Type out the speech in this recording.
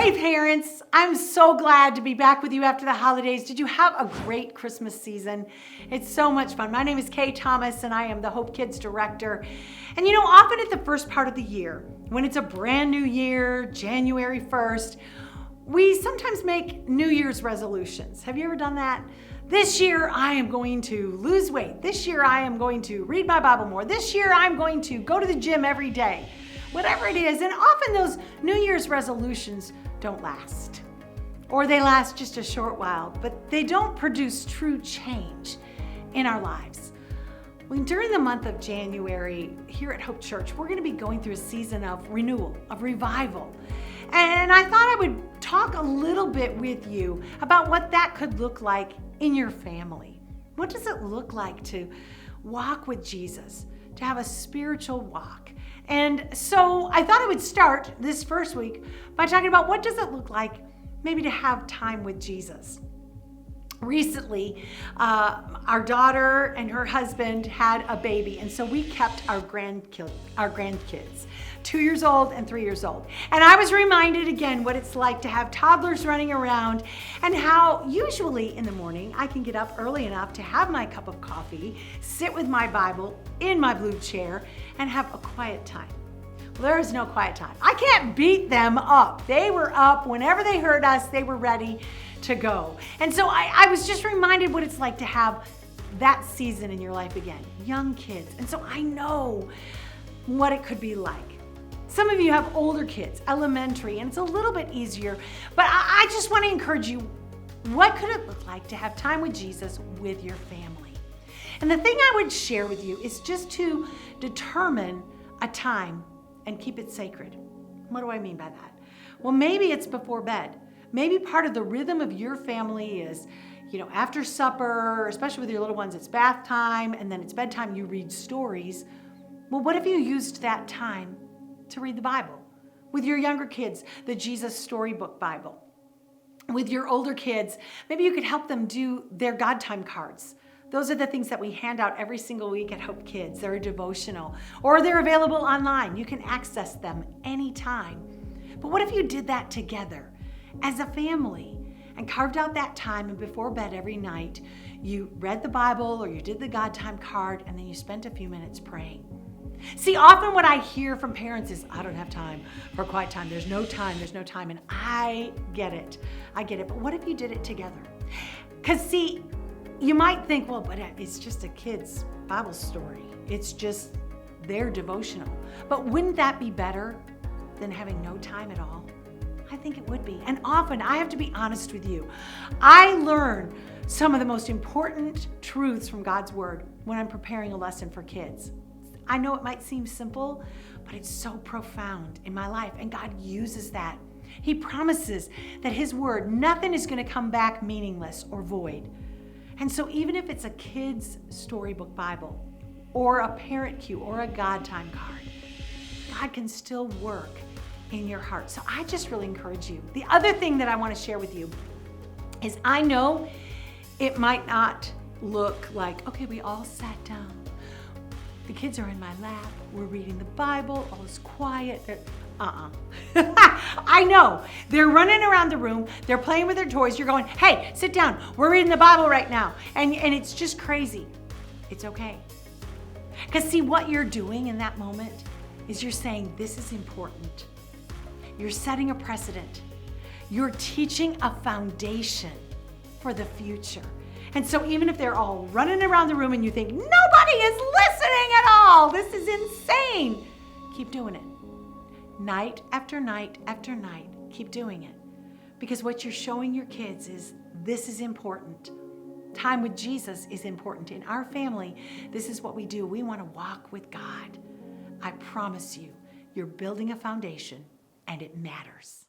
Hey parents, I'm so glad to be back with you after the holidays. Did you have a great Christmas season? It's so much fun. My name is Kay Thomas and I am the Hope Kids director. And often at the first part of the year, when it's a brand new year, January 1st, we sometimes make New Year's resolutions. Have you ever done that? This year I am going to lose weight. This year I am going to read my Bible more. This year I'm going to go to the gym every day. Whatever it is, and often those New Year's resolutions don't last. Or they last just a short while, but they don't produce true change in our lives. During the month of January, here at Hope Church, we're going to be going through a season of renewal, of revival. And I thought I would talk a little bit with you about what that could look like in your family. What does it look like to walk with Jesus, to have a spiritual walk? And so I thought I would start this first week by talking about what does it look like maybe to have time with Jesus. Recently, our daughter and her husband had a baby, and so we kept our grandkids, 2 years old and 3 years old. And I was reminded again what it's like to have toddlers running around and how usually in the morning I can get up early enough to have my cup of coffee, sit with my Bible in my blue chair, and have a quiet time. Well, there is no quiet time. I can't beat them up. They were up whenever they heard us, they were ready to go. And so I was just reminded what it's like to have that season in your life again, young kids. And so I know what it could be like. Some of you have older kids, elementary, and it's a little bit easier, but I just want to encourage you, what could it look like to have time with Jesus with your family? And the thing I would share with you is just to determine a time and keep it sacred. What do I mean by that? Well, maybe it's before bed. Maybe part of the rhythm of your family is, after supper, especially with your little ones, it's bath time, and then it's bedtime, you read stories. Well, what if you used that time to read the Bible? With your younger kids, the Jesus Storybook Bible. With your older kids, maybe you could help them do their God time cards. Those are the things that we hand out every single week at Hope Kids. They're a devotional, or they're available online. You can access them anytime. But what if you did that together as a family and carved out that time, and before bed every night, you read the Bible or you did the God time card, and then you spent a few minutes praying? See, often what I hear from parents is, I don't have time for quiet time. There's no time. And I get it. But what if you did it together? Because see, you might think, well, but it's just a kid's Bible story. It's just their devotional. But wouldn't that be better than having no time at all? I think it would be. And often, I have to be honest with you, I learn some of the most important truths from God's Word when I'm preparing a lesson for kids. I know it might seem simple, but it's so profound in my life, and God uses that. He promises that His Word, nothing is going to come back meaningless or void. And so even if it's a kid's storybook Bible or a parent cue or a God time card, God can still work in your heart. So I just really encourage you. The other thing that I want to share with you is I know it might not look like, okay, we all sat down. The kids are in my lap. We're reading the Bible. All is quiet. I know. They're running around the room. They're playing with their toys. You're going, hey, sit down. We're reading the Bible right now. And it's just crazy. It's okay. Because see, what you're doing in that moment is you're saying, this is important. You're setting a precedent. You're teaching a foundation for the future. And so even if they're all running around the room and you think, nobody is listening at all, this is insane, keep doing it. Night after night after night, keep doing it. Because what you're showing your kids is this is important. Time with Jesus is important. In our family, this is what we do. We want to walk with God. I promise you, you're building a foundation, and it matters.